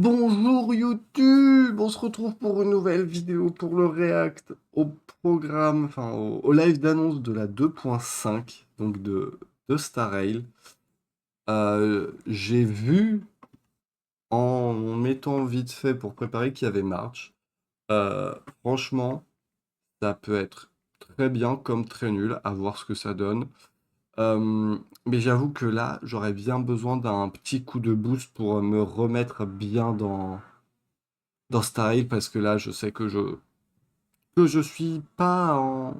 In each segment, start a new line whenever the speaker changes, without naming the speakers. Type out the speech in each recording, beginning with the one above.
Bonjour YouTube, on se retrouve pour une nouvelle vidéo pour le React au programme, au live d'annonce de la 2.5, donc de Star Rail. J'ai vu en mettant vite fait pour préparer qu'il y avait March. Franchement, ça peut être très bien comme très nul, à voir ce que ça donne. Mais j'avoue que là, j'aurais bien besoin d'un petit coup de boost pour me remettre bien dans Star Rail parce que là, je sais que je suis pas en,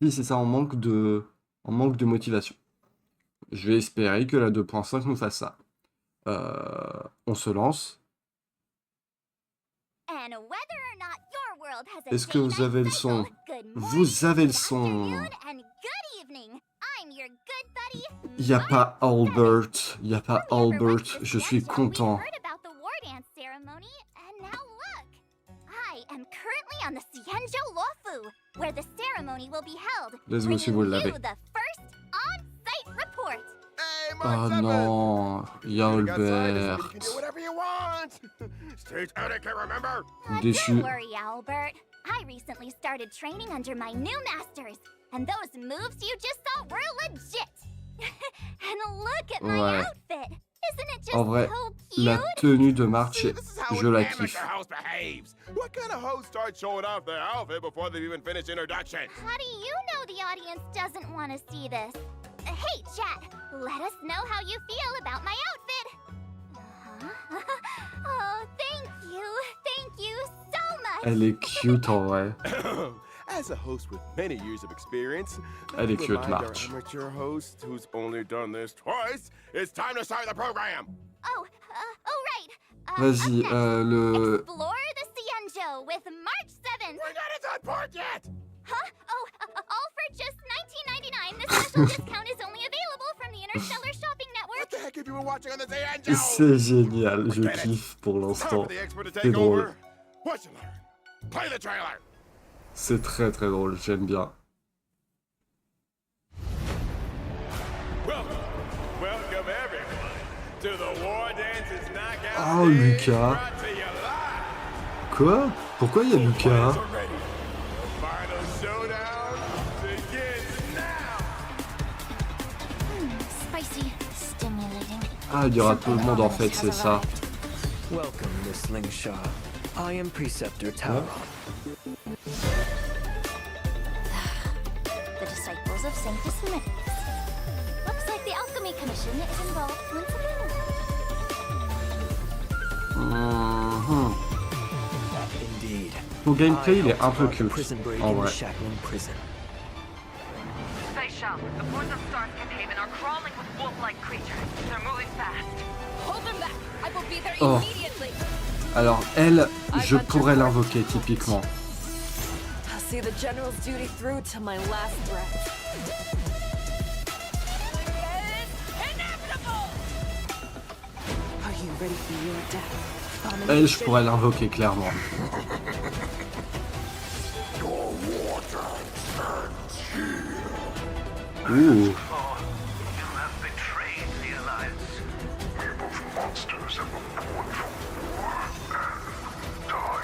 si c'est ça, en manque de motivation. Je vais espérer que la 2.5 nous fasse ça. On se lance. Est-ce que vous avez le son? Vous avez le son. Il n'y a pas Albert. Il n'y a pas Albert. Je suis content. Let's go si vous l'avez. Oh non, il y a Albert. Déçu.
I recently started training under my new masters, and those moves you just saw were legit. And look at my outfit. Isn't it just
En vrai,
so
la
cute?
tenue de marche, je la kiffe.
What kind of host starts showing off their outfit before they've even finished introduction?
How do you know the audience doesn't want to see this? Hey, chat, let us know how you feel about my outfit. Oh, thank you so much.
Elle est cute en vrai.
As a host with many years of experience,
Elle est cute,
remind our
March.
amateur host who's only done this twice, it's time to start the program.
Oh, right.
Vas-y,
up next,
le...
Explore the Cienjo with March 7th.
We're not at port yet.
Huh? Oh, all for just $19.99. This special discount is only available from the Interstellar Shopping
What
Network.
the heck have you been watching on the Zay
C'est génial, je kiffe pour l'instant. C'est drôle.
What you learn? Play the trailer.
C'est très très drôle, j'aime bien.
Welcome everyone to the War Dances Knockout
Oh,
Stage,
Lucas.
brought to you live.
Quoi? Pourquoi il y a Lucas?
The final showdown begins now.
Spicy, stimulating.
Ah, il y aura tout le monde en fait, c'est ça.
Welcome, Miss Slingshot. I am Preceptor Tauron.
The disciples of Sanctus Minimus. Looks like the Alchemy Commission is involved once again.
Mhm.
Indeed.
Son gameplay, il est un peu
I helped
cute,
prison break
en
in the
vrai.
Shackling prison.
Stay sharp. The boys of Starscape Haven are crawling with wolf-like creatures. They're moving fast. Hold them back. I will be there
Oh.
immediately.
Alors, elle, je pourrais l'invoquer typiquement.
I'll see the general's duty through to my last breath. It's inevitable.
Are you ready for your death?
Elle, je pourrais l'invoquer clairement. Ouh.
You have betrayed the Alliance. We're both monsters and were born for war and die for war.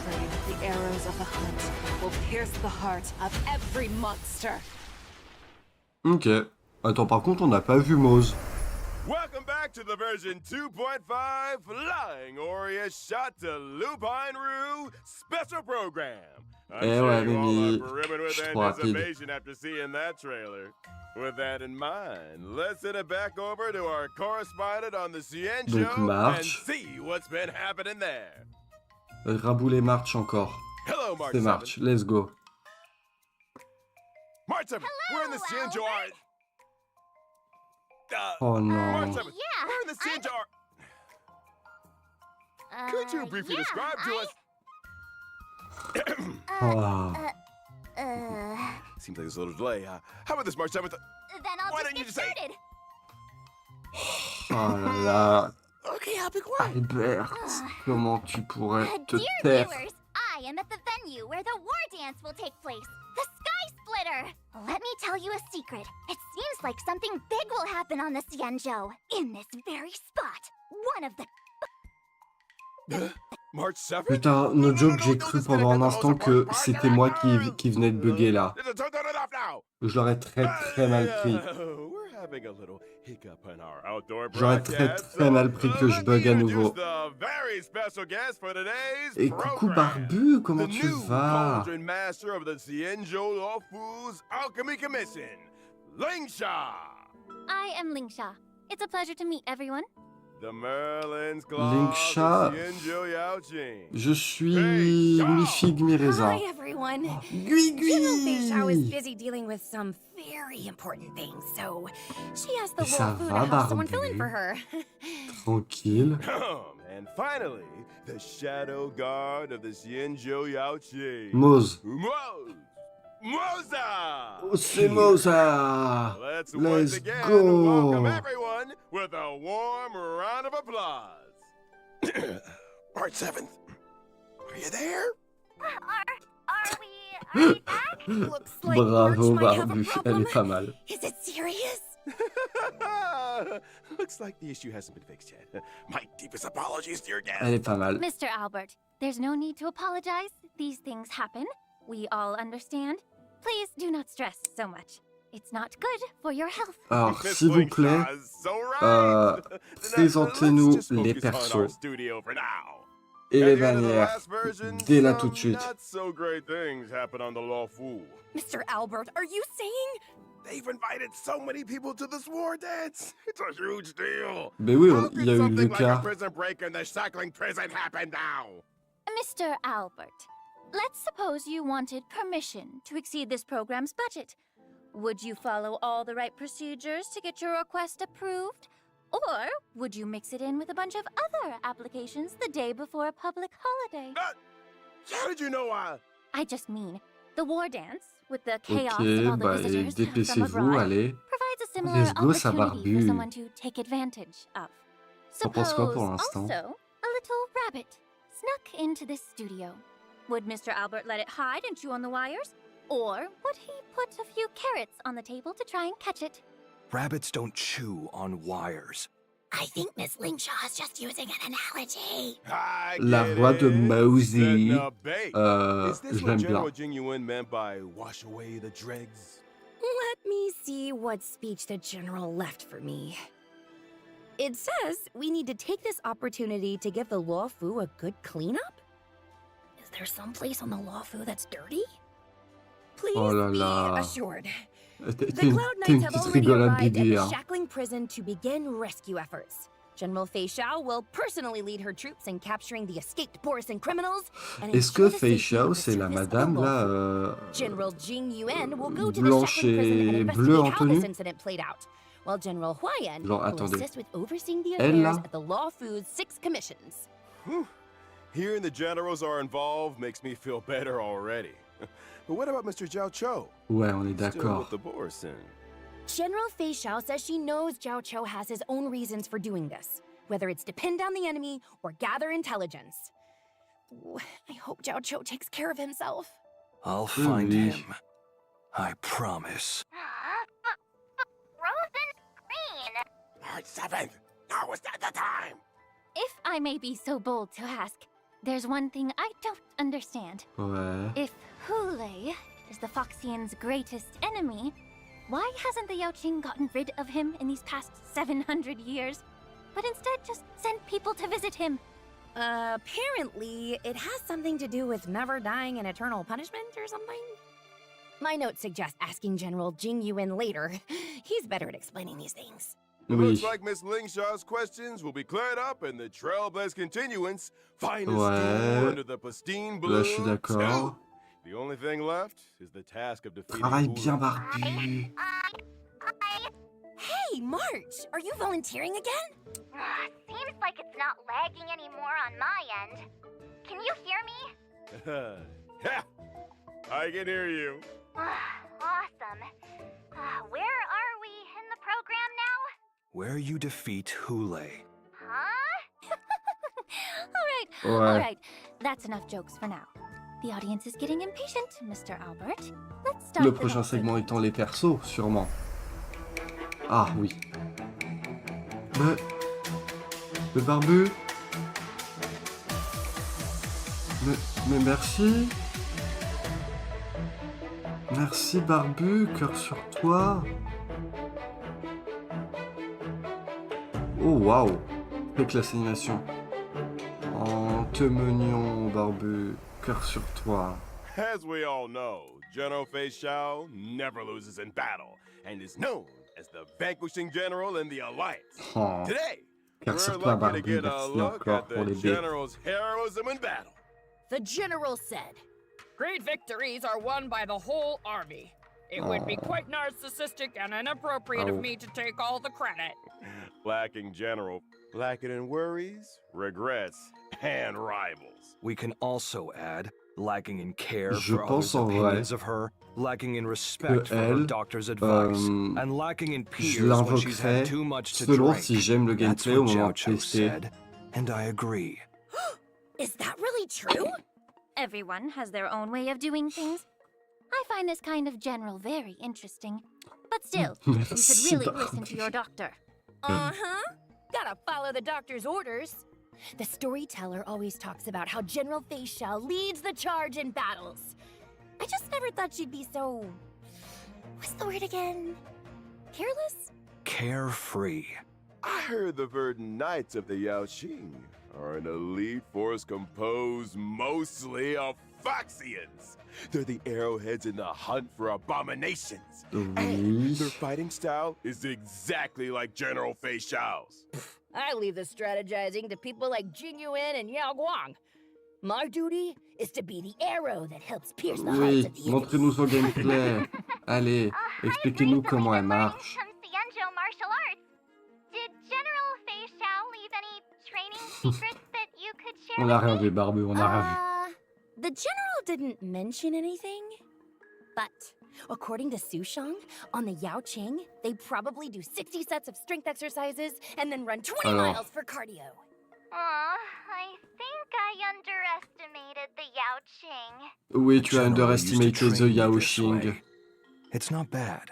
Pray that the arrows of the hunt will pierce the heart of every monster.
Ok. Attends, par contre, on n'a pas vu Mose.
Welcome back to the version 2.5 Flying Aureus Shot to Lupine Rue special program. I'm
Eh
sure
ouais,
you all
Mimi,
are brimming with
je suis trop rapide.
anticipation after seeing that trailer. With that in mind, let's send it back over to our correspondent on the CN
Donc,
show and
March.
see what's been happening there.
Raboulet March encore.
Hello, March
C'est
7.
March, let's go.
March 7, we're in the CN show.
Oh non.
March 7,
yeah,
we're in the CN show. Could you briefly
yeah,
describe to us?
Oh.
Seems like there's a little delay. How about this, March 7th?
Then I'll
Why
just
don't you
get
just say-
started.
Oh là là.
Okay, I'll be quiet.
Albert, comment tu pourrais te
Dear
taire?
viewers, I am at the venue where the war dance will take place, the Sky Splitter. Let me tell you a secret. It seems like something big will happen on the Cienjo. In this very spot, one of the
March 7th?
Putain, no joke, j'ai cru pendant un instant que c'était moi qui venais de bugger là.
Turn it off now.
Je l'aurais très mal pris.
We're having a little hiccup in our outdoor
J'aurais
broadcast,
très mal pris que je
let
bug
me
à nouveau.
introduce the very special guest for today's
Et coucou
program.
Barbu, comment
The
tu
new
vas?
cauldron master of the Cienjo Lawful's Alchemy Commission, Lingsha.
I am Lingsha. It's a pleasure to meet everyone.
The Merlin's Claw
Lingsha.
of Cienjo Yaoqing.
Je suis mi-figue, mi-raisin.
Hi, everyone.
Gui
General Feishao is
gui.
busy dealing with some very important things, so she asked the
Et ça
Wolfu to
va,
have someone fill in
Barbu?
for her.
Tranquille.
And finally, the Shadow Guard of the Cienjo Yaoqing.
Mose.
Moza!
Oh, c'est Mosa.
Let's
Let's
once again
go.
welcome everyone with a warm round of applause. March 7th. Are you there?
Are we back?
Looks like March
Bravo
might have a
Barbu, elle
problem.
est pas mal.
Is it serious?
Looks like the issue hasn't been fixed yet. My deepest apologies, dear guest.
Elle est pas mal.
Mr. Albert, there's no need to apologize. These things happen. We all understand. Please do not stress so much. It's not good for your health.
Alors,
Miss
s'il vous plaît,
Lingshaw is so right.
présentez-nous
Let's just
les
focus on our
persos
studio for now.
et
At
les
the end of the
bannières
last version,
dès là
some
tout de suite.
Not so great things happen on the Lawful.
Mr. Albert, are you saying?
They've invited so many people to this war dance. It's a huge deal.
Mais oui,
How
il
could
y a eu
something like a
Lucas.
prison break in the cycling prison happen now?
Mr. Albert, let's suppose you wanted permission to exceed this program's budget. Would you follow all the right procedures to get your request approved? Or would you mix it in with a bunch of other applications the day before a public holiday?
How did you know
I just mean, the war dance, with the chaos
Ok,
of all the
bah
visitors from
dépêcez-vous,
abroad,
allez.
provides a similar
Let's go, ça
opportunity
barbu.
for someone to take advantage of.
T'en penses quoi
Suppose
pour l'instant?
also a little rabbit snuck into this studio. Would Mr. Albert let it hide and chew on the wires? Or would he put a few carrots on the table to try and catch it?
Rabbits don't chew on wires.
I think Miss Lingshaw is just using an analogy.
La voix de Mosey,
Is
je
this what
l'aime
General
bien.
Jingyuan meant by wash away the dregs?
Let me see what speech the General left for me. It says we need to take this opportunity to give the Lawfu a good cleanup? Is there some place on the Lawfu that's dirty? Please
Oh là
be
là.
assured.
T'es
The
t'es
Cloud
une
Knights have
petite
already
rigolade
arrived at
Bibi,
the
hein.
Shackling prison to begin rescue efforts. General Feishao will personally lead her troops in capturing the escaped Borisan criminals and
Est-ce que
ensure the safety
Feishao,
of the
c'est la
service of the
madame
Lawfu.
là
General Jing Yuan will go to the
blanche
Shackling prison and
et
investigate
bleue en
how this
tenue?
incident played out, while General Huayan
Genre,
will
attendez.
assist with overseeing the
Elle,
affairs
là?
at the Lawfu's 6 commissions.
Whew. Hearing the generals are involved makes me feel better already. But what about Mr. Zhao Cho?
Ouais, on est
Still
d'accord.
with the Borisan.
General Feishao says she knows Zhao Cho has his own reasons for doing this, whether it's to pin down the enemy or gather intelligence. Ooh, I hope Zhao Cho takes care of himself.
I'll find
Oui.
him. I promise.
Frozen green.
March 7th. Now is not the time.
If I may be so bold to ask, there's one thing I don't understand.
Ouais.
If Hule is the Foxians' greatest enemy, why hasn't the Yaoqing gotten rid of him in these past 700 years, but instead just sent people to visit him?
Apparently, it has something to do with never dying in eternal punishment or something. My notes suggest asking General Jing Yuan later. He's better at explaining these things.
Oui.
Looks like Miss Lingshaw's questions will be cleared up in the Trailblaze Continuance. Finest
Ouais.
stew under the pristine blue.
Là, je suis d'accord.
The only thing left is the task of defeating
Travaille
Hula.
bien, Barbu.
Hey, March! Are you volunteering again?
Seems like it's not lagging anymore on my end. Can you hear me?
Ha! I can hear you.
Awesome. Where are we in the program now?
Where you defeat Hule.
Huh?
Ouais.
All right. That's enough jokes for now. The audience is getting impatient, Mr. Albert. Let's start
Le
the
prochain
next
segment étant les persos, sûrement. Ah oui. Le Barbu. Mais merci. Merci Barbu, cœur sur toi. Oh waouh, c'est classe animation. Oh, te mignon Barbu, cœur sur toi.
As we all know, General Fei Xiao never loses in battle and is known as the vanquishing general in the Alliance.
Oh,
Today,
cœur
we're
sur toi
lucky to
Barbu,
get a
merci
look
encore
at
pour
the
les baies.
general's heroism in battle.
The general said,
Great victories are won by the whole army. It would be
Oh.
quite narcissistic and inappropriate
Oh.
of me to take all the credit.
Lacking general, lacking in worries, regrets, and rivals.
We can also add, lacking in care
Je
for
pense
others'
en vrai
opinions of her, lacking in respect for her
elle,
doctor's advice, and lacking in peers when she's had too much to
selon
drink.
si j'aime le
That's
gameplay au
what
moment de
Jiao Qiu
tester.
said, and I agree.
Is that really true?
Everyone has their own way of doing things. I find this kind of general very interesting. But still, you should
Merci
really listen to
Barbu.
your doctor.
Uh-huh. Gotta follow the doctor's orders. The storyteller always talks about how General Fei Xiao leads the charge in battles. I just never thought she'd be so... What's the word again? Careless?
Carefree.
I heard the Verdant Knights of the Yaoqing are an elite force composed mostly of Foxians. They're the arrowheads in the hunt for abominations. And
Oui.
their fighting style is exactly like General Fei Xiao's.
I leave the strategizing to people like Jingyuan and Yao Guang. My duty is to be the arrow that helps pierce the hearts
Oui,
of the
montrez-nous son
enemy.
gameplay. Allez, expliquez-nous comment elle marche.
From Xianzhou martial arts. Did General Fei Xiao leave any training secrets that you could share
On n'a
with
rien
me?
vu, Barbu, on n'a rien vu.
The general didn't mention anything. But according to Sushang, on the Yaoqing, they probably do 60 sets of strength exercises and then run 20
Alors.
miles for cardio.
Aw, I think I underestimated the Yaoqing.
Oui, tu as
General used to
underestimated the
train me this
Yaoqing.
way. It's not bad.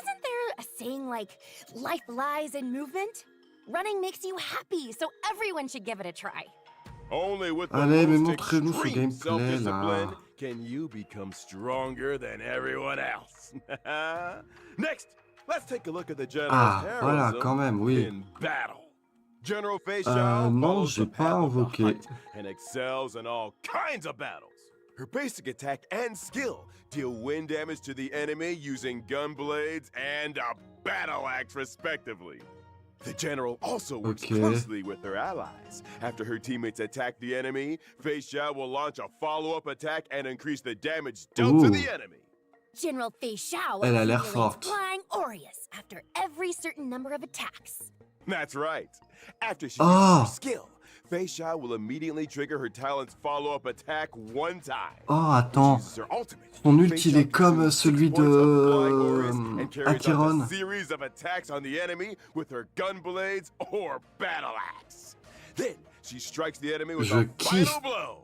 Isn't there a saying like, life lies in movement? Running makes you happy, so everyone should give it a try.
Only with the
Allez, mais
most
montrez-nous ce
extreme
gameplay,
self-discipline
là.
can you become stronger than everyone else. Next, let's take a look at the general's
Ah, voilà,
heroism
quand même, oui.
in battle. General Fei Xiao
non,
follows
j'ai
the
pas
path of the
invoqué.
hunt and excels in all kinds of battles. Her basic attack and skill deal wind damage to the enemy using gun blades and a battle axe respectively. The general also works
Okay.
closely with her allies. After her teammates attack the enemy, Fei Xiao will launch a follow-up attack and increase the damage dealt to
Ooh.
the enemy.
General Fei Xiao
Elle a l'air
accumulates
forte.
Flying Aureus after every certain number of attacks.
That's right. After she
Ah.
uses her skill, Fei Xiao will immediately trigger her talent's follow-up attack one time.
Oh,
When she
attends.
uses her ultimate,
Son
Fei
ult, il
Xiao
est comme
consumes 6
celui
points of flying Aureus
de
and carries out
Acheron.
a series of attacks on the enemy with her gun blades or battle axe. Then she strikes the enemy with
Je
a
kiffe.
final blow.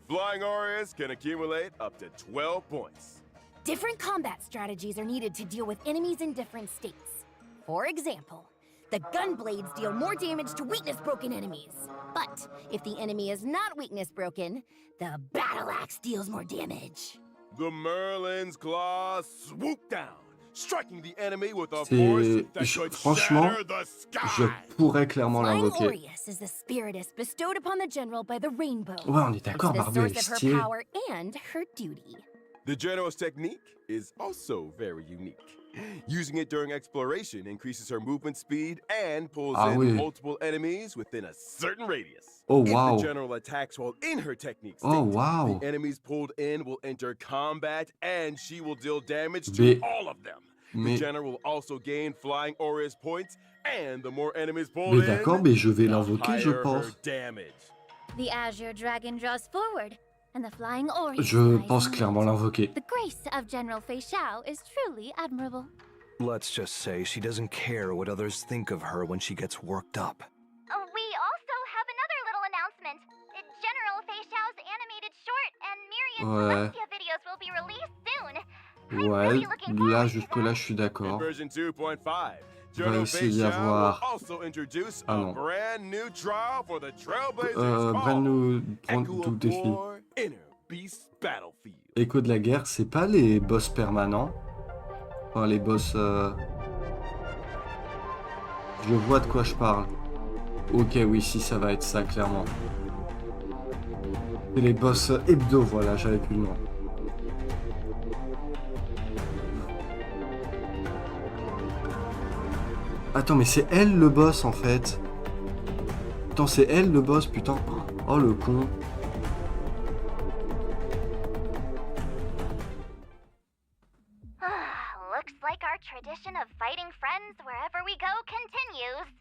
Flying Aureus can accumulate up to 12 points.
Different combat strategies are needed to deal with enemies in different states. For example, the gun blades deal more damage to weakness-broken enemies. But if the enemy is not weakness-broken, the battle axe deals more damage.
The Merlin's claw swoop down, striking the enemy with a
C'est-
force that could
franchement,
shatter the
Je
sky.
pourrais clairement
Flying
l'invoquer.
Aureus is the spiritus bestowed upon the general by the rainbow.
Ouais, on est
It's
d'accord,
the
Barbu, elle
source
est
of her
stylée.
power and her duty.
The general's technique is also very unique. Using it during exploration increases her movement speed and pulls
Ah
in
oui.
multiple enemies within a certain radius.
Oh,
If
wow.
the general attacks while in her technique state,
Oh, wow.
the enemies pulled in will enter combat and she will deal damage to
Mais-
all of them. The
Mais,
general will also gain flying Aureus points, and the more enemies pulled
mais
in,
d'accord, mais je vais
the
l'invoquer, je
higher
pense.
her damage.
The Azure Dragon draws forward, and the Flying Aureus
Je
flies
pense
in.
clairement l'invoquer.
The grace of General Fei Xiao is truly admirable.
Let's just say she doesn't care what others think of her when she gets worked up.
We also have another little announcement. General Fei Xiao's animated short and Myriad
Ouais.
Celestia videos will be released soon.
Ouais, là, jusque-là, je suis
In
d'accord.
version 2.5,
Va
General
aussi
Fei
y
Xiao
avoir-
will also introduce
Ah
a
non.
brand new trial for the Trailblazers
Brand
called
new
Echo
tout
of
défi.
War Inner beast's battlefield.
Écho de la guerre, c'est pas les boss permanents. Enfin, les boss... Je vois de quoi je parle. Ok, oui, si, ça va être ça, clairement. C'est les boss hebdo, voilà, j'avais plus le nom. Attends, mais c'est elle le boss, en fait. Attends, c'est elle le boss, putain. Oh, le con.
Looks like our tradition of fighting friends wherever we go continues.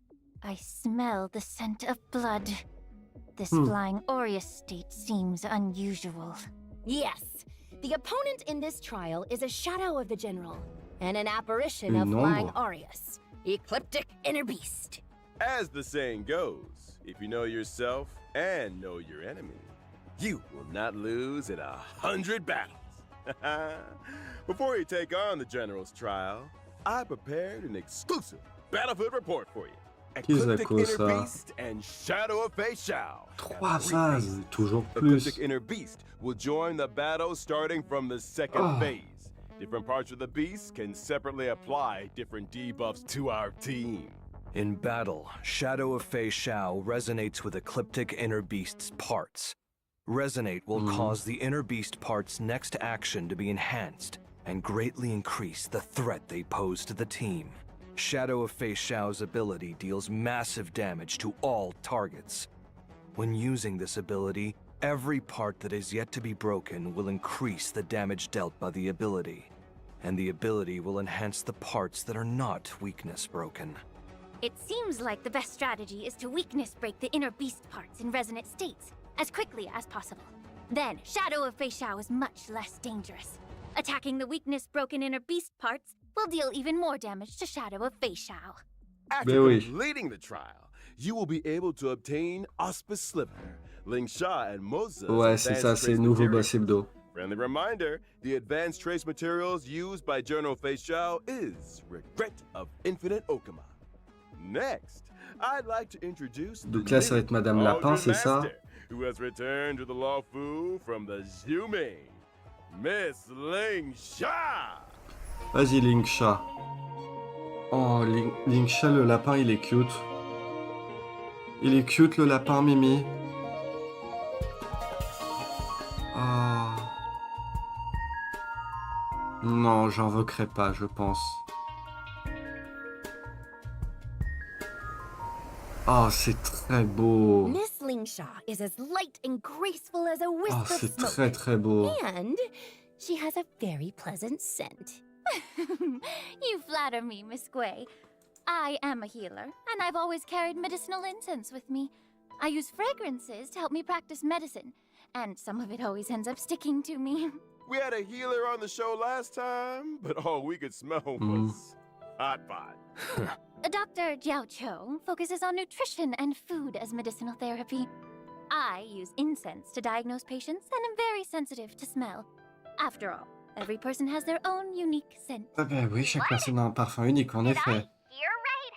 I smell the scent of blood. This flying aureus state seems unusual.
Yes, the opponent in this trial is a shadow of the general, and an apparition
Une
of flying
ombre.
aureus, ecliptic inner beast.
As the saying goes, if you know yourself and know your enemy, you will not lose in 100 battles. Before you take on the general's trial, I prepared an exclusive battlefield report for you.
Qu'est-ce
Ecliptic
que ça?
Inner Beast and Shadow of Fei Shao.
3 phases, toujours plus.
Ecliptic Inner Beast will join the battle starting from the second phase. Different parts of the beast can separately apply different debuffs to our team.
In battle, Shadow of Fei Shao resonates with Ecliptic Inner Beast's parts. Resonate will cause the Inner Beast part's next action to be enhanced and greatly increase the threat they pose to the team. Shadow of Fei Shao's ability deals massive damage to all targets. When using this ability, every part that is yet to be broken will increase the damage dealt by the ability, and the ability will enhance the parts that are not weakness broken.
It seems like the best strategy is to weakness break the inner beast parts in resonant states as quickly as possible. Then, Shadow of Fei Shao is much less dangerous. Attacking the weakness-broken inner beast parts will deal even more damage to Shadow of Fei Shao.
After completing the trial, you will be able to obtain Auspice Sliver, Ling Sha and Moza's
Ouais, c'est ça,
advanced
c'est
trace
nouveau
materials.
boss hebdo.
Friendly reminder, the advanced trace materials used by General Fei Shao is Regret of Infinite Okama. Next, I'd like to introduce
Donc
the
là, ça va
new
être Madame Lapin,
Cauldron
c'est ça?
Master, who has returned to the Law Fu from the Zhume, Miss Ling Sha.
Vas-y, Ling Sha. Oh, Ling Sha, le lapin, il est cute. Il est cute, le lapin, Mimi. Ah. Non, j'invoquerai pas, je pense. Ah, c'est très beau.
Miss Lingsha is as light and graceful as a wisp
Ah,
of
c'est
smoke.
très très beau.
And she has a very pleasant scent.
You flatter me, Miss Gui. I am a healer, and I've always carried medicinal incense with me. I use fragrances to help me practice medicine, and some of it always ends up sticking to me.
We had a healer on the show last time, but all we could smell was hot pot.
Dr. Jiao Cho focuses on nutrition and food as medicinal therapy. I use incense to diagnose patients and am very sensitive to smell. After all, every person has their own unique scent.
Ah ben oui, chaque personne a un parfum unique, en
Did I
effet.
hear right?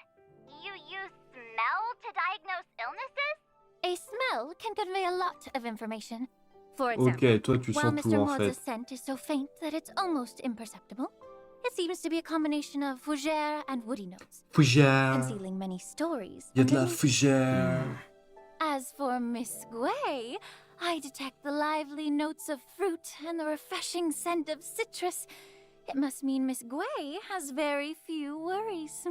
You use smell to diagnose illnesses?
A smell can convey a lot of information. For example,
Ok, toi tu
while
sens tout
Mr.
en
Maud's
fait.
scent is so faint that it's almost imperceptible, it seems to be a combination of fougere and woody notes,
Fougère.
concealing many stories.
Il y a de la
underneath.
fougère.
As for Miss Gui, I detect the lively notes of fruit and the refreshing scent of citrus. It must mean Miss Gui has very few worries.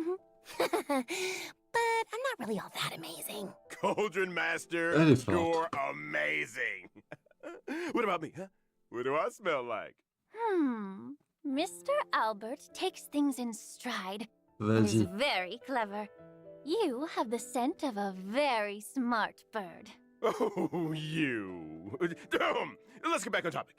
But I'm not really all that amazing.
Cauldron Master,
Elle est forte.
you're amazing. What about me, huh? What do I smell like?
Mr. Albert takes things in stride and is
Vas-y.
very clever. You have the scent of a very smart bird.
Oh, you. Let's get back on topic.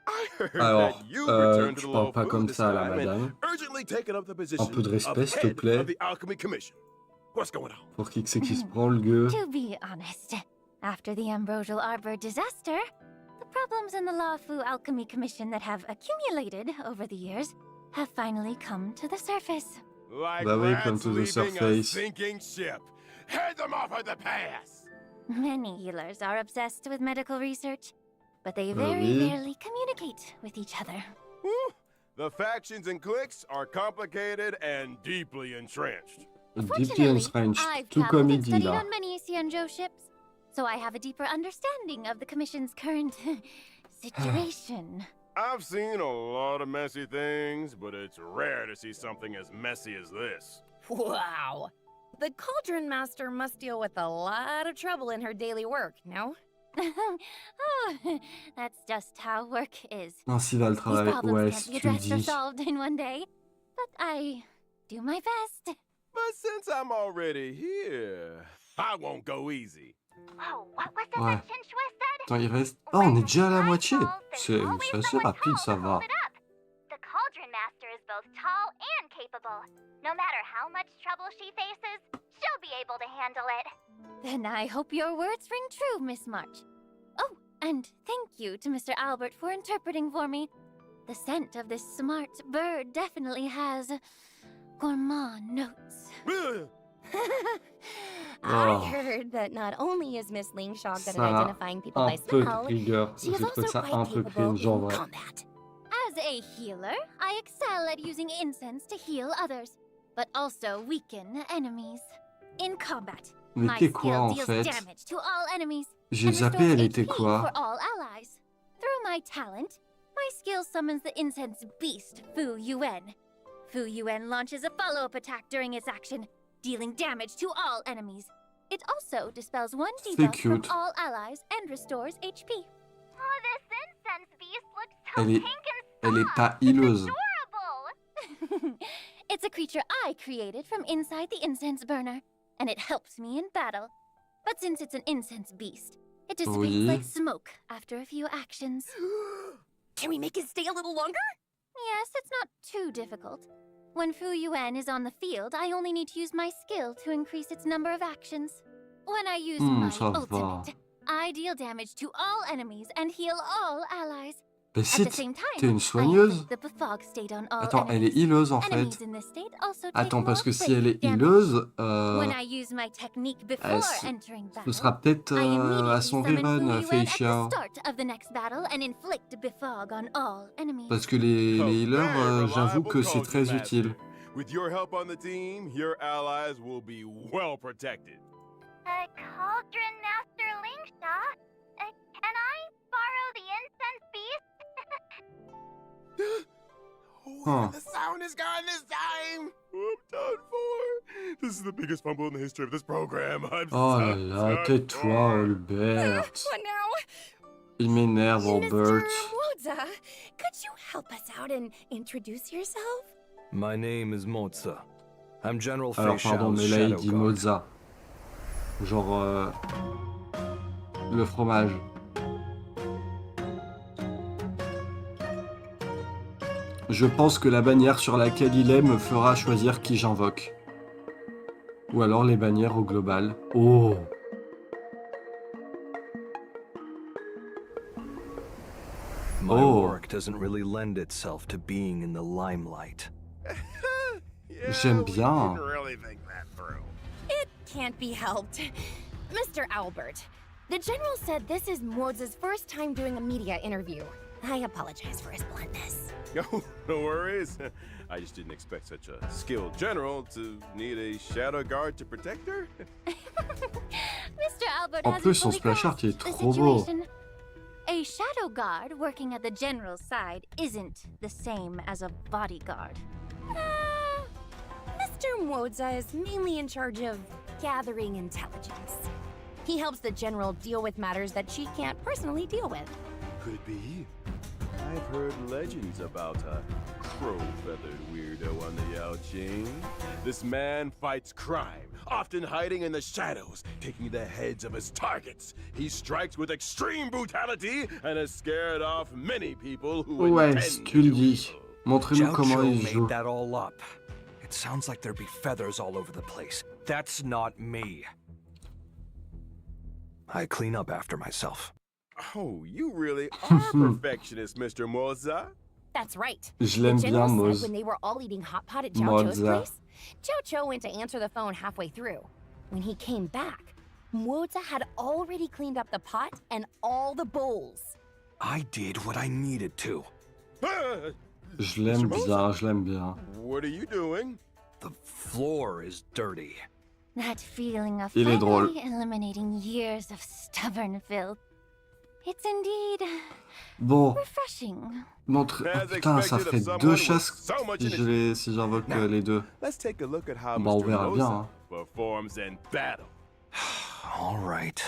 I heard
Alors,
that you returned to
tu
the
parles
Law
pas
Fu
comme
this
ça à la
time and
madame.
urgently taken up the position
peu de respect,
of
s'il te
head
plaît.
of the Alchemy Commission. What's going on?
Pour qui que c'est qui se prend le gueux.
To be honest, after the Ambrosial Arbor disaster, the problems in the Law Fu Alchemy Commission that have accumulated over the years have finally come to the surface.
Like
Bah oui,
rats
come to the
leaving a
surface.
sinking ship. Head them off at the pass.
Many healers are obsessed with medical research. but they very
Oui.
rarely communicate with each other.
Whew. The factions and cliques are complicated and deeply entrenched.
Deeply
Fortunately,
entrenched,
I've
tout
traveled
comme il
and
dit
studied
là.
on many Xianzhou ships, so I have a deeper understanding of the Commission's current situation.
I've seen a lot of messy things, but it's rare to see something as messy as this.
Wow. The Cauldron Master must deal with a lot of trouble in her daily work, no?
Oh, that's just how work is.
Ainsi va le
These
travail.
problems
Ouais,
can't
si
be
tu le
addressed or
dis.
solved in one day, but I do my best.
But since I'm already here, I won't go easy.
Whoa, what was it
Ouais.
that Shinshua said?
Attends, il reste... Oh, on est déjà à la
When
moitié.
I fall,
C'est
there's always
assez
someone
rapide,
tall
ça
to
va.
hold it up. The Cauldron Master is both tall and capable. No matter how much trouble she faces, she'll be able to handle it.
Then I hope your words ring true, Miss March. Oh, and thank you to Mr. Albert for interpreting for me. The scent of this smart bird definitely has gourmand notes.
Oh.
I heard that not only is Miss Lingshaw good at
Ça
identifying people
un
by
peu
smell,
trigger.
she is
Je trouve
also
ça un
quite
peu
capable
cringe en
in
vrai.
combat.
As a healer, I excel at using incense to heal others, but also weaken enemies. In combat,
Mais
my
t'es quoi
skill
en
deals
fait?
damage to all enemies
J'ai
and
zappé,
restores
elle était
HP
quoi?
for all allies. Through my talent, my skill summons the incense beast Fu Yuan. Fu Yuan launches a follow-up attack during its action, dealing damage to all enemies. It also dispels one
C'est
debuff from
cute.
all allies and restores HP.
Oh, this incense beast looks so
Elle est...
pink and
Elle est
soft.
pas hileuse.
Adorable.
It's a creature I created from inside the incense burner, and it helps me in battle. But since it's an incense beast, it dissipates
Oui.
like smoke after a few actions.
Can we make it stay a little longer?
Yes, it's not too difficult. When Fu Yuan is on the field, I only need to use my skill to increase its number of actions. When I use my
ça va.
ultimate, I deal damage to all enemies and heal all allies.
Mais
At
si
the same time,
t'es une
I
soigneuse?
inflict the befog state on all
Attends, elle est
enemies.
hileuse en
Enemies
fait.
in this state also take
Attends, parce
more
que si elle est
damage.
hileuse,
When I use my technique before
ce
entering
ce
battle,
sera peut-être
I
à
immediately
son
summon
rerun,
Fu Yuan
Fei
at the
Xiao.
start of the next battle and inflict befog on all enemies.
Parce que les
A
healers,
very
j'avoue
reliable
que c'est
Cauldron
très
Master.
utile.
With your help on the team, your allies will be well protected.
Cauldron Master Lingshaw, can I borrow the incense beast?
Huh.
The sound is gone this time. I'm done for. This is the biggest fumble in the history of this program. I'm
Oh là
so
là,
done
tais-toi,
for.
Albert.
What now?
Il m'énerve,
Mr.
Albert.
Woza, could you help us out and introduce yourself?
My name is Moza. I'm General Fei
Alors pardon,
Xiao's
mais là il
shadow
dit
guard.
mozza. Genre le fromage. Je pense que la bannière sur laquelle il est me fera choisir qui j'invoque. Ou alors les bannières au global. Oh!
My
Oh.
work doesn't really lend itself to being in the limelight.
Yeah,
J'aime
we
bien.
didn't really think that through.
It can't be helped. Mr. Albert, the General said this is Moza's first time doing a media interview. I apologize for his bluntness.
No, no worries. I just didn't expect such a skilled general to need a shadow guard to protect her.
Mr. Albert
En
hasn't
plus, son
fully
splash art, il est
grasped the
trop beau.
situation. A shadow guard working at the general's side isn't the same as a bodyguard.
Mr. Moza is mainly in charge of gathering intelligence. He helps the General deal with matters that she can't personally deal with.
Could it be? I've heard legends about a crow-feathered weirdo on the Yaoqing. This man fights crime, often hiding in the shadows, taking the heads of his targets. He strikes with extreme brutality and has scared off many people who
Ouais,
intend
si tu le
to
dis.
evil.
Montrez-nous
Jiao
comment
Zhou
il joue.
made that all up. It sounds like there'd be feathers all over the place. That's not me. I clean up after myself.
Oh, you really are perfectionist, Mr. Moza.
That's right.
Je
The
l'aime
General
bien,
said
Moz.
when they were all eating hot pot at Jiao Zhou's
Moza.
place, Jiao Zhou went to answer the phone halfway through. When he came back, Moza had already cleaned up the pot and all the bowls.
I did what I needed to.
Je l'aime
Mr.
bien, je l'aime bien.
What are you doing?
The floor is dirty.
That feeling of
Il est drôle.
finally eliminating years of stubborn filth. It's indeed
Bon,
refreshing.
montre. Oh, putain, ça ferait deux chasses si j'invoque les deux.
Let's take a look at how
Bah, on
Mr.
verra bien.
Moza
Hein.
performs in battle.
All right.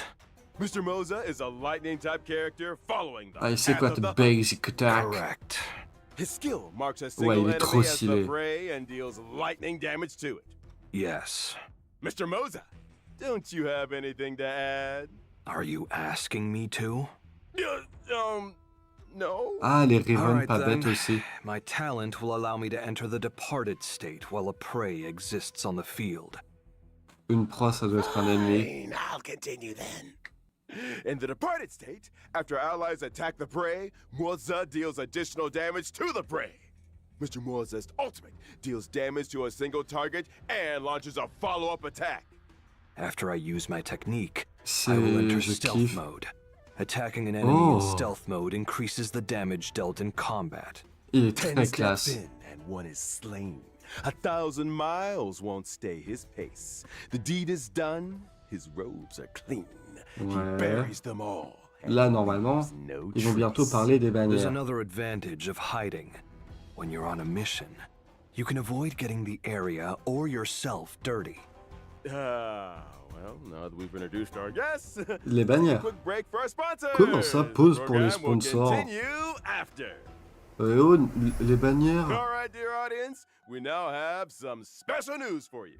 Mr. Moza is a lightning type character following the
Ah, il sait
path
quoi,
of
de
the
basic attack.
Correct.
His skill marks a
Ouais,
single
il est trop
enemy as the
stylé.
prey and deals lightning damage to it.
Yes.
Mr. Moza, don't you have anything to add?
Are you asking me to?
No.
Ah, les
All
Riven
right
pas
then.
bêtes aussi.
My talent will allow me to enter the departed state while a prey exists on the field.
Une proie, ça doit être un ennemi.
Fine, I'll continue then. In the departed state, after allies attack the prey, Moza deals additional damage to the prey. Mr. Moza's ultimate deals damage to a single target and launches a follow-up attack.
After I use my technique, I
C'est...
will enter
je
stealth
kiffe.
mode. Attacking an enemy in
Oh.
stealth mode increases the damage dealt in combat.
Il est
10
très
steps
classe.
in and one is slain. 1,000 miles won't stay his pace. The deed is done, his robes are clean. He
Ouais.
buries them all.
Là, normalement,
No
ils vont bientôt
trace.
parler des
There's
bannières.
another advantage of hiding. When you're on a mission, you can avoid getting the area or yourself dirty.
Well, now that we've introduced our guests,
Les bannières.
quick break for our sponsors.
Comment ça, pause pour les
The program will
sponsors?
continue after.
Oh, les bannières.
All right, dear audience, we now have some special news for you.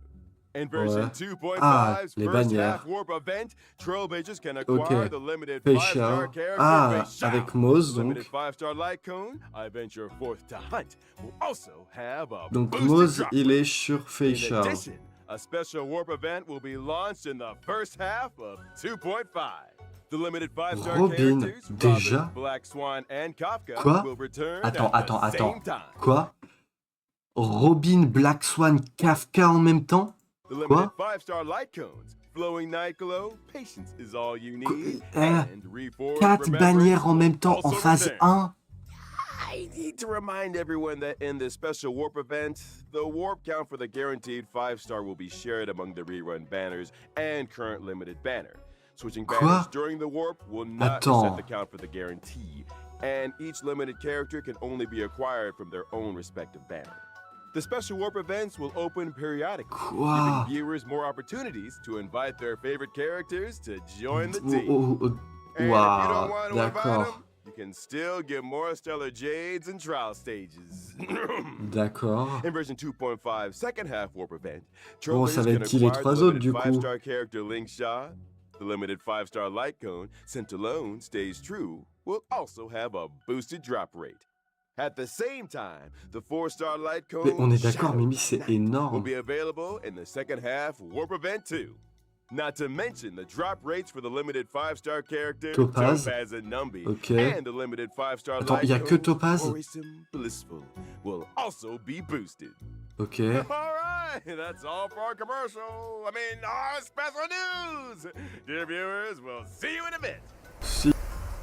In version
Ouais.
2.5's
Ah, les
first
bannières.
half warp event, Trailblazers can acquire
Ok.
the limited
Fei
5-star
Xiao.
character
Ah,
Fei Xiao.
avec Moz,
The limited
donc.
5-star light cone, I venture forth to hunt, will also have a
Donc
boosted
Moz,
drop
il
rate.
est sur Fei
In
Xiao.
addition, a special warp event will be launched in the first half of 2.5. The limited 5-star
Robin,
characters,
déjà?
Robin, Black Swan, and Kafka
Quoi?
will return
Attends,
at the
attends.
same time.
Quoi? Robin, Black Swan, Kafka en même temps?
The
Quoi?
limited 5-star light cones, flowing night glow, patience is all you need,
Euh,
and reforged
4
remembrance
bannières en même temps
also
en phase
return.
1.
I need to remind everyone that in this special warp event, the warp count for the guaranteed 5-star will be shared among the rerun banners and current limited banner. Switching
Quoi?
banners during the warp will not
Attends.
reset the count for the guarantee, and each limited character can only be acquired from their own respective banner. The special warp events will open periodically,
Quoi?
giving viewers more opportunities to invite their favorite characters to join the
Oh,
team.
oh, oh.
And if you don't
Waouh,
want to invite
d'accord.
them, you can still get more stellar jades and trial stages.
D'accord.
In version 2.5 second half warp event,
Bon, ça va
Trailblazers
être
can
qui les
acquire
3
the
autres
limited
du coup?
5-star character Link Shaw. The limited 5-star light cone sent alone stays true will also have a boosted drop rate. At the same time, the 4-star light
Mais
cone
on est d'accord,
Shadow
Mimi, c'est
Knight will
énorme.
be available in the second half warp event too. Not to mention the drop rates for the limited 5-star character
Topaz.
and Numby,
Ok.
and the limited 5-star
Attends,
light
y a que
cone
Topaz?
Worrisome Blissful will also be boosted.
Ok.
All right, that's all for our commercial. Our special news. Dear viewers, we'll see you in a bit.
Si.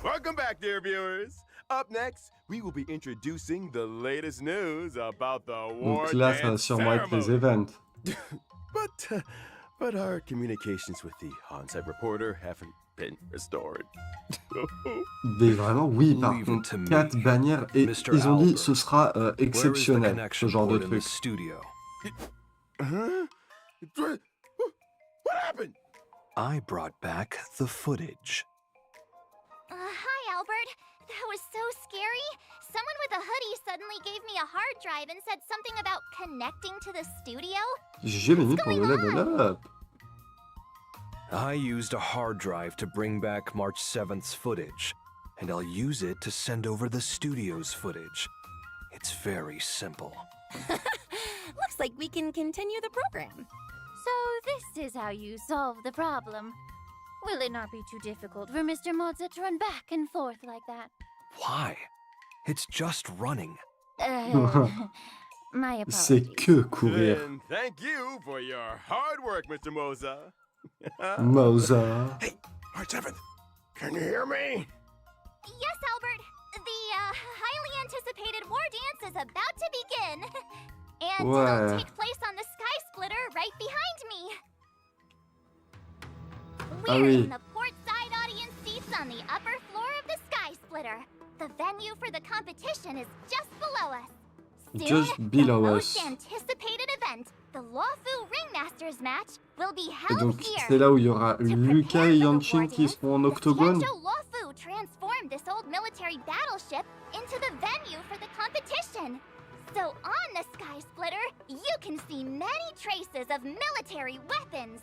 Welcome back, dear viewers. Up next, we will be introducing the latest news about the war
Donc là, ça va
dance
sûrement être les
ceremony.
events.
But our communications with the on-site reporter haven't been restored.
Mais vraiment, oui, par
Leave it
contre,
to me,
4 bannières. Et
Mr.
ils ont dit
Albert.
ce sera
Where is the
exceptionnel, ce
connection
genre de
port in the
truc.
studio?
Huh? What happened?
I brought back the footage.
Hi, Albert. That was so scary. Someone with a hoodie suddenly gave me a hard drive and said something about connecting to the studio.
J'ai mis pour le level up.
I used a hard drive to bring back March 7th's footage, and I'll use it to send over the studio's footage. It's very simple.
Looks like we can continue the program.
So this is how you solve the problem. Will it not be too difficult for Mr. Moza to run back and forth like that?
Why? It's just running.
My
C'est
apologies.
que courir.
Then thank you for your hard work, Mr. Moza.
Moza.
Hey, March 7th, can you hear me?
Yes, Albert. anticipated war dance is about to begin. And
Ouais.
it'll take place on the Sky Splitter right behind me.
Ah
We're
oui.
in the port side audience seats on the upper floor of the Sky Splitter. The venue for the competition is just below us. Soon,
Just below
the
us.
most anticipated event, the Lawfu Ringmasters match, will be
Et
held
donc,
here.
c'est là où il y aura
To
Lucas
prepare
et
for the
Yanshin
war
qui
dance,
seront en
the
octogone.
Tianzhou Lawfu transformed this old military battleship into the venue for the competition. So on the Sky Splitter, you can see many traces of military weapons.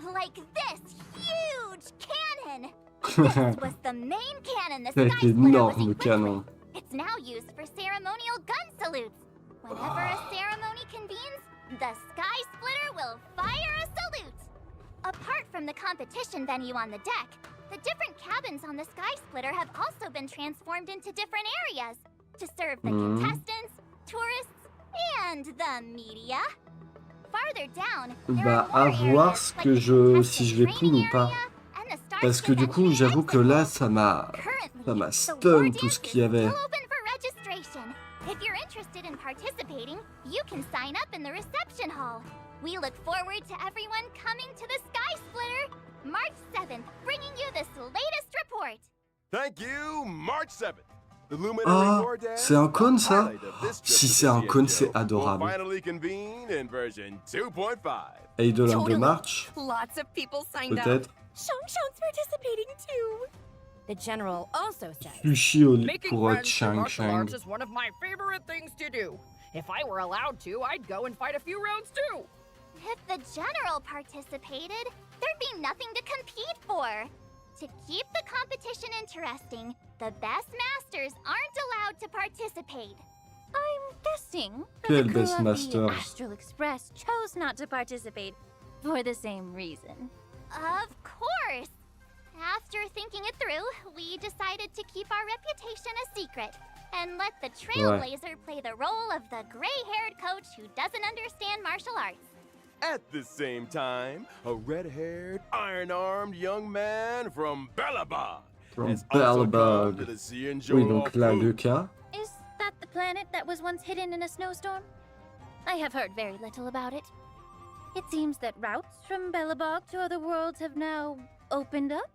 Like this huge cannon! This was the main cannon the Sky
Cet
Splitter was
énorme
equipped
canon.
with. It's now used for ceremonial gun salutes. Whenever a ceremony convenes, the Sky Splitter will fire a salute. Apart from the competition venue on the deck, the different cabins on the Sky Splitter have also been transformed into different areas to serve the contestants, tourists, and the media. Farther down, there
Bah,
are
à
more
voir
areas
ce
like
que
the
je, si je vais
contestant
pool ou
training
pas.
area and the Starship
Parce que du coup,
Engineering
j'avoue que là,
Exit.
ça m'a
Currently,
stun
the war
tout ce
dance
qu'il y
is
avait.
still open for registration. If you're interested in participating, you can sign up in the reception hall. We look forward to everyone coming to the Sky Splitter, March 7th, bringing you this latest report.
Thank you, March 7th. The Luminary
Ah,
War Dance,
c'est un cône,
the
ça?
highlight of this trip
Si
to
c'est
the
un cône,
CNJ,
c'est
will
adorable.
finally convene in version 2.5.
Eidolon de
Totally.
marche,
Lots of people signed up.
peut-être.
Shang-Shang's participating too. The general also says,
Sushi
Making
pour
friends through
Chang
martial
Chang.
arts is one of my favorite things to do. If I were allowed to, I'd go and fight a few rounds too.
If the general participated, there'd be nothing to compete for. To keep the competition interesting, the best masters aren't allowed to participate.
I'm guessing
Quel
the crew
best
of
master.
the Astral Express chose not to participate for the same reason.
Of course! After thinking it through, we decided to keep our reputation a secret and let the Trailblazer play the role of the gray-haired coach who doesn't understand martial arts.
At the same time, a red-haired, iron-armed young man from Bellabog
From
has also come to
Bellabog.
the CNJ
Oui, donc là,
Lawfu.
Lucas.
Is that the planet that was once hidden in a snowstorm? I have heard very little about it. It seems that routes from Bellabog to other worlds have now opened up.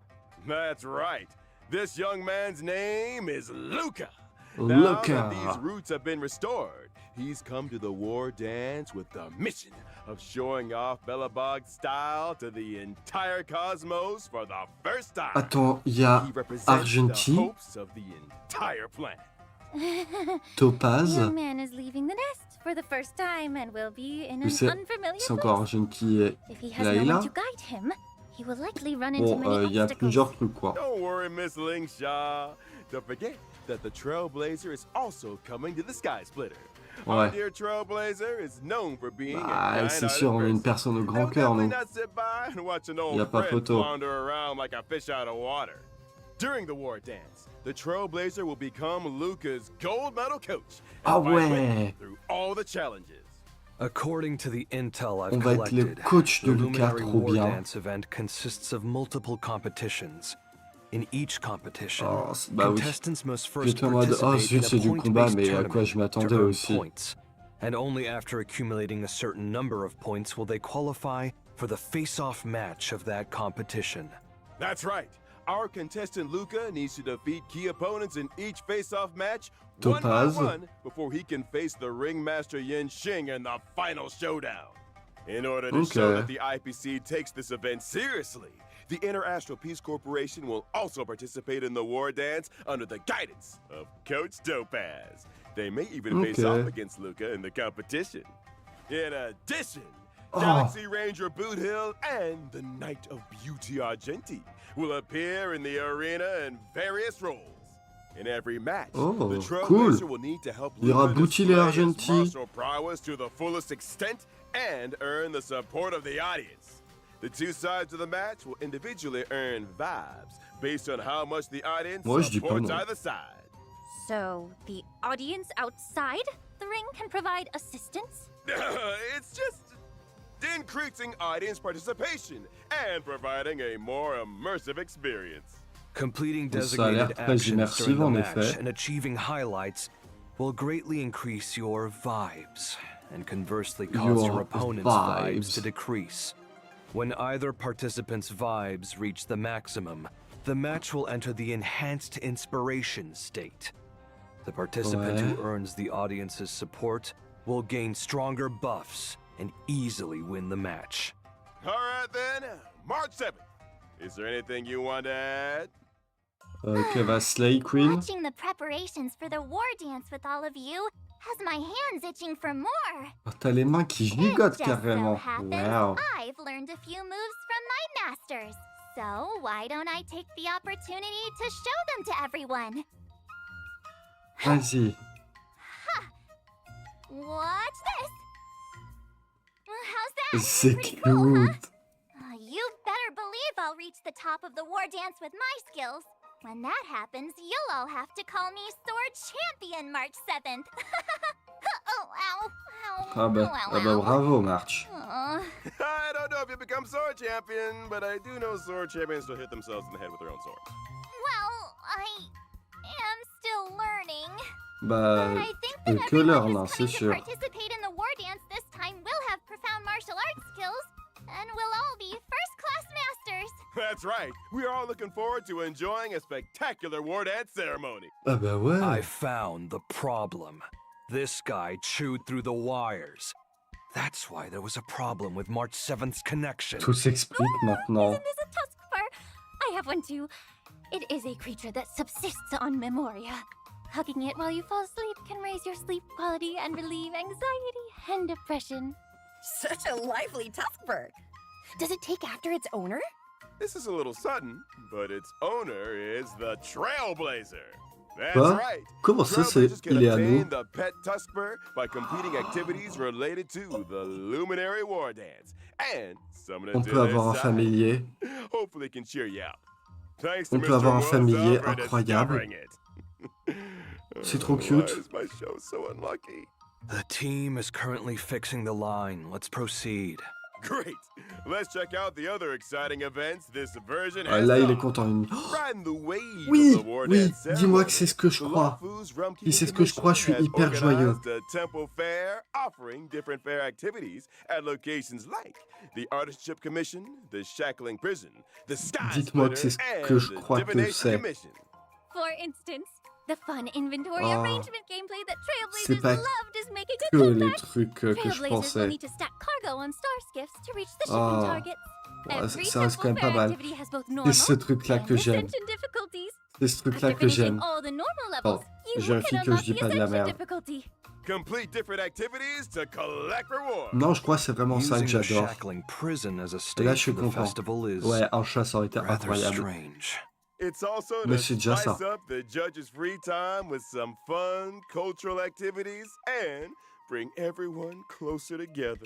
That's right. This young man's name is Luca. Now
Luca.
that these routes have been restored, he's come to the war dance with the mission of showing off Bellabog's style to the entire cosmos for the first time.
Attends, il y a
He represents the
Argenti,
hopes of the entire planet.
Topaz.
Young man is leaving the nest for the first time and will be in an
C'est
unfamiliar
c'est encore
place.
Argenti et
If he has no
Layla.
one to guide him, he will likely run into
Bon,
many
il y a
obstacles.
plusieurs trucs, quoi.
Don't worry, Miss Lingshaw. Don't forget that the Trailblazer is also coming to the Sky Splitter. Our
Ouais.
dear Trailblazer is known for being a
Bah, c'est
kind-hearted
sûr, on est une
person.
personne au grand
They'll
cœur,
definitely
nous.
not sit by and watch an
Y a
old
pas
friend
photo.
wander around like a fish out of water. During the war dance, the Trailblazer will become Luca's gold medal coach and
Ah
fight with him
ouais.
through all the challenges.
According to the intel I've
On va être le
collected,
coach
the
de Lucas,
Luminary
trop
War
bien.
Dance event consists of multiple competitions. In each competition,
Oh, bah oui.
contestants must first
J'étais en mode, oh
participate
zut,
in
c'est
a
du combat,
point-based
mais à quoi
tournament
je
to
m'attendais
earn
aussi.
points. And only after accumulating a certain number of points will they qualify for the face-off match of that competition.
That's right. Our contestant Luca needs to defeat key opponents in each face-off match one by
Topaz.
one before he can face the ringmaster Yin Xing in the final showdown. In order to show
Okay.
that the IPC takes this event seriously, the Inter-Astral Peace Corporation will also participate in the war dance under the guidance of Coach Topaz. They may even face
Okay.
off against Luca in the competition. In addition,
Oh.
Galaxy Ranger Boot Hill and the Knight of Beauty Argenti will appear in the arena in various roles. In every match,
Oh,
the
cool.
Trailblazer will need to help
Il y aura
Luca
Booty et
display his
Argenti.
martial prowess to the fullest extent and earn the support of the audience. The two sides of the match will individually earn vibes based on how much the audience
Moi, je dis pas
supports
non.
either side.
So, the audience outside the ring can provide assistance?
It's just increasing audience participation and providing a more immersive experience.
Completing
Ça a l'air
designated
très
actions
immersif,
during the
en
match
effet.
and achieving highlights will greatly increase your vibes, and conversely cause your opponent's vibes to decrease. When either participant's vibes reach the maximum, the match will enter the enhanced inspiration state. The participant who earns the audience's support will gain stronger buffs and easily win the match.
All right then, March 7th. Is there anything you want to add?
Ok, va Slay Queen.
Watching the preparations for the war dance with all of you has my hands itching for more.
Oh, t'as les mains qui
It
gigotent
just so
carrément.
happens
Wow.
I've learned a few moves from my masters. So why don't I take the opportunity to show them to everyone?
Vas-y.
Watch this. How's that?
C'est
Pretty cool, huh?
cute.
You better believe I'll reach the top of the war dance with my skills. When that happens, you'll all have to call me Sword Champion March 7th. Oh, ow, ow,
Ah bah, bravo March.
Aw.
I don't know if you become sword champion, but I do know sword champions will hit themselves in the head with their own sword.
Well, I am still learning.
Bah,
But I think that
que
everyone
l'heure,
who's
c'est
coming to
sûr.
participate in the war dance this time will have profound martial arts skills, and we'll all be first-class masters.
That's right. We are all looking forward to enjoying a spectacular war dance ceremony.
Ah bah ouais.
I found the problem. This guy chewed through the wires. That's why there was a problem with March 7th's connection.
Tout s'explique maintenant.
Isn't this a tusk fur? I have one too. It is a creature that subsists on memoria. Hugging it while you fall asleep can raise your sleep quality and relieve anxiety and depression.
Such a lively tuskbird. Does it take after its owner?
This is a little sudden, but its owner is the Trailblazer. That's
Quoi?
right.
Comment ça, c'est...
Trailblazers can
Il est à nous?
obtain the pet Tuskbird by completing activities related to the Luminary War Dance. And summon
On
it to
peut avoir un
their
familier.
side. Hopefully it can cheer you out. Thanks to
On peut
Mr.
avoir un
Wolf's
familier
for
incroyable.
discovering it.
C'est trop
Why
cute.
is my show so unlucky?
The team is currently fixing the line. Let's proceed.
Great. Let's check out the other exciting events this version
Ah,
has
là, il est
on.
content.
Riding the wave
Oui,
of the war
oui,
dance
dis-moi que
ceremony,
c'est ce que je
the
crois.
Lawfoo's Rum
Si c'est ce
Keeping
que je crois, je suis
Commission
hyper
has
joyeux.
organized a Temple Fair offering different fair activities at locations like the Artistship Commission, the Shackling Prison, the Sky
Dites-moi que c'est ce
Splitter,
que
and
je
the
crois que
Divination
c'est.
Commission.
For instance, the fun inventory
Oh.
arrangement gameplay that
C'est
Trailblazers
pas
loved is making a
que les
comeback.
trucs que je
Trailblazers will
pensais.
need to stack cargo on star skiffs to reach the shipping
Oh.
targets.
Ouais,
Every
ça reste quand
simple
même pas
fair
mal.
activity has both
C'est
normal
ce truc-là
and
que j'aime.
ascension difficulties.
C'est ce truc-là
After
que
finishing
j'aime.
all the normal
Bon,
levels, you
je
can
vérifie que je
unlock
dis
the
pas de la
ascension
merde.
difficulty.
Complete different activities to collect rewards.
Non, je crois que c'est vraiment ça que
Using the
j'adore.
Shackling Prison as a
Et là,
stage
je suis
for the
content.
festival is
Ouais, un chat, ça aurait été
rather
incroyable.
strange.
It's also
Mais
to
c'est déjà
spice
ça.
up the judges' free time with some fun cultural activities and bring everyone closer together.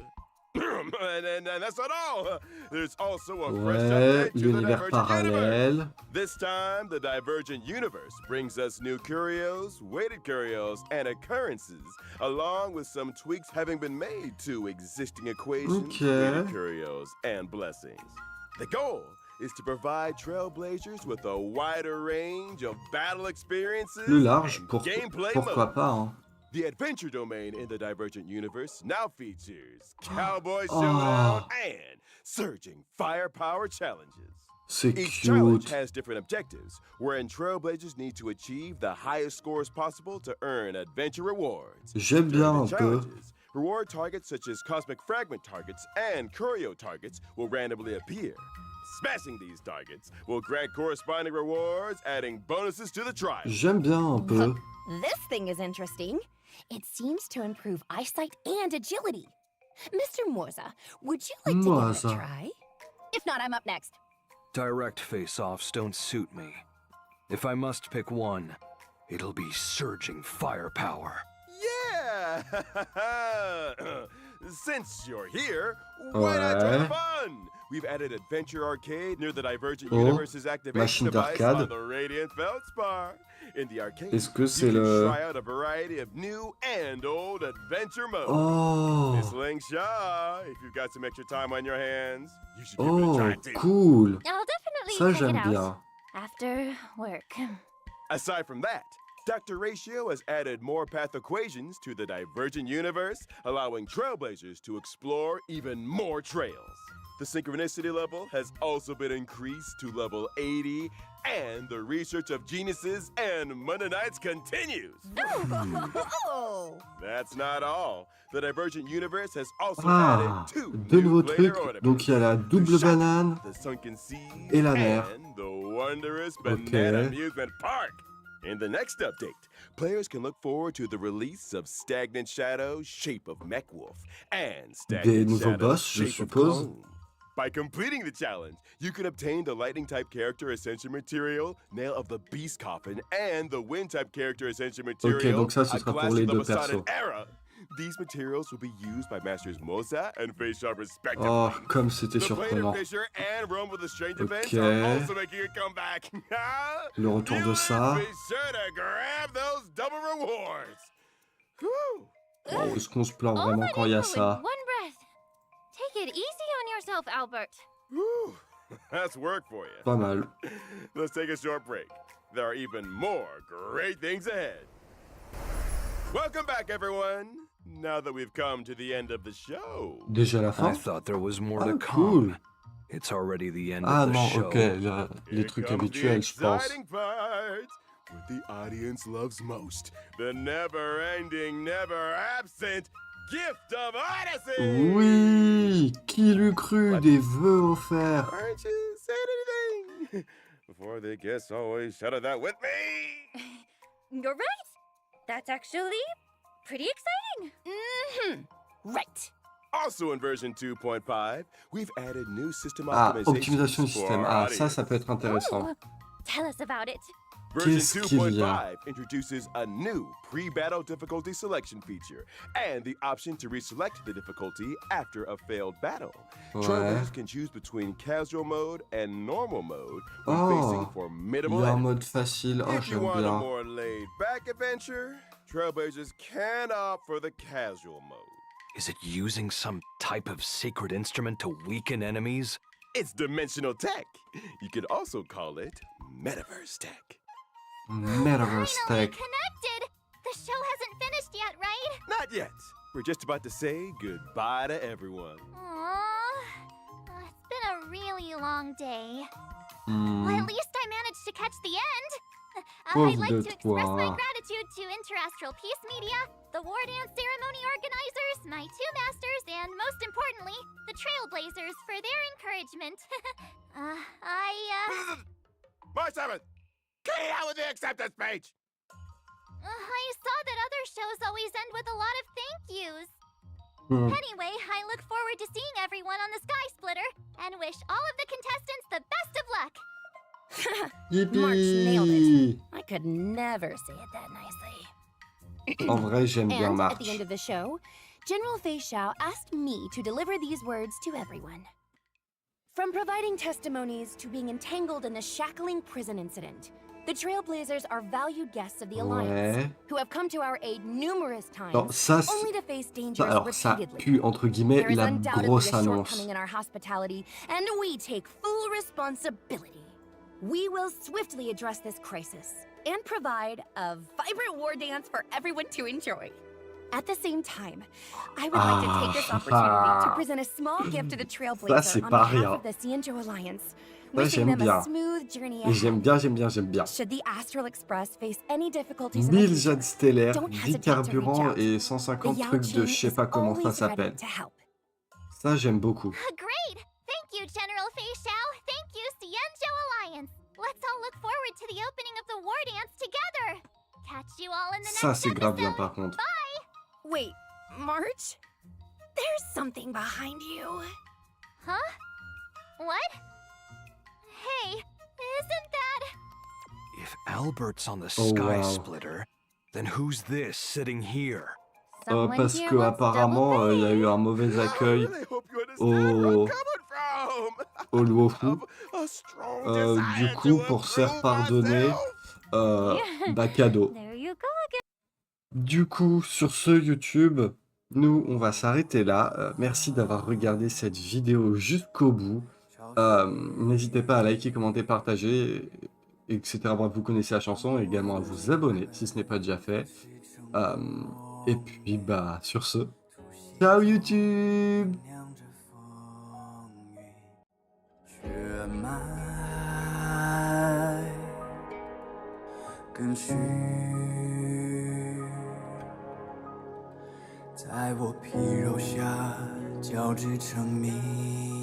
and that's not all. There's also a fresh
Ouais,
update to the
l'univers
Divergent Universe.
parallèle.
This time, the Divergent Universe brings us new curios, weighted curios, and occurrences, along with some tweaks having been made to existing equations,
Okay.
weighted curios, and blessings. The goal is to provide Trailblazers with a wider range of battle experiences
Plus large,
and
pourquoi
gameplay modes.
pas, hein.
The adventure domain in the Divergent Universe now features Cowboy
Oh.
Showdown and Surging Firepower Challenges.
C'est
Each challenge
cute.
has different objectives, wherein Trailblazers need to achieve the highest scores possible to earn adventure rewards.
J'aime bien
During
un
the
peu.
challenges, reward targets such as Cosmic Fragment targets and Curio targets will randomly appear. Smashing these targets will grant corresponding rewards, adding bonuses to the trial.
J'aime bien un peu.
This thing is interesting. It seems to improve eyesight and agility. Mr. Morza, would you like to give it
Morza.
a try? If not, I'm up next.
Direct face-offs don't suit me. If I must pick one, it'll be surging firepower.
Yeah! Since you're here, why not try
Ouais.
fun? We've added Adventure Arcade near the Divergent
Oh,
Universe's activation
machine
device
d'arcade.
on the Radiant Feldspar. In the arcade,
Est-ce que
you
c'est
can
le...
try out a variety of new and old adventure modes.
Oh,
Miss Lingshaw, if you've got some extra time on your hands, you should give it a
oh,
try too.
cool.
I'll definitely
Ça,
check it
j'aime
out
bien.
after work.
Aside from that, Dr. Ratio has added more path equations to the divergent universe, allowing trailblazers to explore even more trails. The synchronicity level has also been increased to level 80, and the research of geniuses and Mennonites continues.
Oh!
That's not all. The divergent universe has also
Ah,
added 2
deux
new
nouveaux
player
trucs.
ornaments.
Donc il y a la
The
double
shop,
banane.
the sunken seas,
et la mer.
and the wondrous
Ok.
banana amusement park. In the next update, players can look forward to the release of Stagnant Shadow, Shape of Mechwolf, and
Des
Stagnant
nouveaux
Shadow,
boss, je
Shape of
suppose.
Clone. By completing the challenge, you can obtain the Lightning type character Ascension Material, Nail of the Beast Coffin, and the Wind type character Ascension Material,
donc ça, ce
a
sera pour
Glass
les
of the
deux
Poseidon
persos.
Era. These materials will be used by Masters Moza and Fayshaw respectively.
Oh, comme c'était
The Planar
surprenant.
Fissure and Realm with the Strange
Ok.
Events are also making a comeback.
Le retour de
Viewers,
ça.
be sure to grab those double rewards. Whew.
Wow, est-ce qu'on se plaint
All
vraiment
that
quand il y a
info in
ça?
one breath. Take it easy on yourself, Albert.
Whew. That's work for you.
Pas mal.
Let's take a short break. There are even more great things ahead. Welcome back, everyone. Now that we've come to the end of the show.
Déjà la
I
fin?
thought there was more
Ah,
to
cool.
come. It's already the end
Ah
of the
non,
show.
ok, les
Here
trucs
comes the
habituels, je pense.
exciting part, what the audience loves most. The never-ending, never-absent gift of Odyssey!
Oui, qui l'eût cru, des vœux offerts.
Aren't you saying anything? Before the guests always shout that with me!
You're right. That's actually pretty exciting.
Mm-hmm. Right.
Also in version 2.5, we've added new system
Ah,
optimizations
optimisation du
for
système.
our
Ah,
audience.
ça peut être intéressant.
Ooh, tell us about it.
Version
Qu'est-ce qu'il y a?
2.5 introduces a new pre-battle difficulty selection feature and the option to reselect the difficulty after a failed battle.
Ouais.
Trailblazers can choose between casual mode and normal mode when
Oh,
facing
il
formidable
y a un
enemies.
mode facile. Oh,
If you
j'aime
want a
bien.
more laid-back adventure, Trailblazers can opt for the casual mode.
Is it using some type of sacred instrument to weaken enemies?
It's dimensional tech. You could also call it metaverse tech.
Metaverse
Finally
Tech.
connected! The show hasn't finished yet, right?
Not yet. We're just about to say goodbye to everyone.
Aww. It's been a really long day.
Hmm.
Well, at least I managed to catch the end.
Pauvre
I'd like
de
to express my
toi.
gratitude to Interastral Peace Media, the War Dance ceremony organizers, my two masters, and most importantly, the Trailblazers for their encouragement.
March 7th! Carry out with the acceptance speech!
I saw that other shows always end with a lot of thank yous.
Hmm.
Anyway, I look forward to seeing everyone on the Sky Splitter and wish all of the contestants the best of luck.
March nailed it.
Yippee!
I could never say it that nicely.
En vrai, j'aime bien
And at
March.
the end of the show, General Fei Xiao asked me to deliver these words to everyone. From providing testimonies to being entangled in the shackling prison incident, the Trailblazers are valued guests of the Alliance,
Ouais.
who have come to our aid numerous times,
Non, ça,
only to face dangers
alors ça
repeatedly.
pue entre guillemets
There is
la
undoubtedly
grosse
a
annonce.
shortcoming in our hospitality, and we take full responsibility. We will swiftly address this crisis and provide a vibrant war dance for everyone to enjoy. At the same time, I would like to take this opportunity to present a small gift to the
Ça,
Trailblazer
c'est
on
pas
behalf
rien.
of the Cianjo Alliance,
Ça,
wishing
j'aime
them
bien.
a smooth journey
Et j'aime
ahead.
bien, j'aime bien, j'aime bien.
Should the Astral Express face any difficulties in the
1000
future,
jades stellaires,
don't
10
hesitate to reach
carburants
out.
et
The
150
Yao
trucs de
Qing
je sais
is
pas comment ça
always ready
s'appelle.
to help.
Ça, j'aime beaucoup.
Great! Thank you, General Fei Xiao. Thank you, Cianjo Alliance. Let's all look forward to the opening of the war dance together. Catch you all in the
Ça,
next
c'est grave bien
episode.
par contre.
Bye!
Wait, March? There's something behind you.
Huh? What? Hey, isn't that...
If Albert's on the
Oh,
Sky
wow.
Splitter, then who's this sitting here?
Someone
Parce
here
que
wants
apparemment
double
il y a eu
pay.
un mauvais accueil
I really hope you understand where
au,
I'm coming from.
au Luofu.
A strong
Du
desire
coup,
to
pour se faire
improve
pardonner,
myself.
bah cadeau.
There you go again.
Du coup, sur ce YouTube, nous, on va s'arrêter là. Merci d'avoir regardé cette vidéo jusqu'au bout. N'hésitez pas à liker, commenter, partager. etc. Bref, vous connaissez la chanson, et également à vous abonner si ce n'est pas déjà fait. Et puis, bah, sur ce, ciao YouTube!
血脉更续，在我皮肉下交织成谜。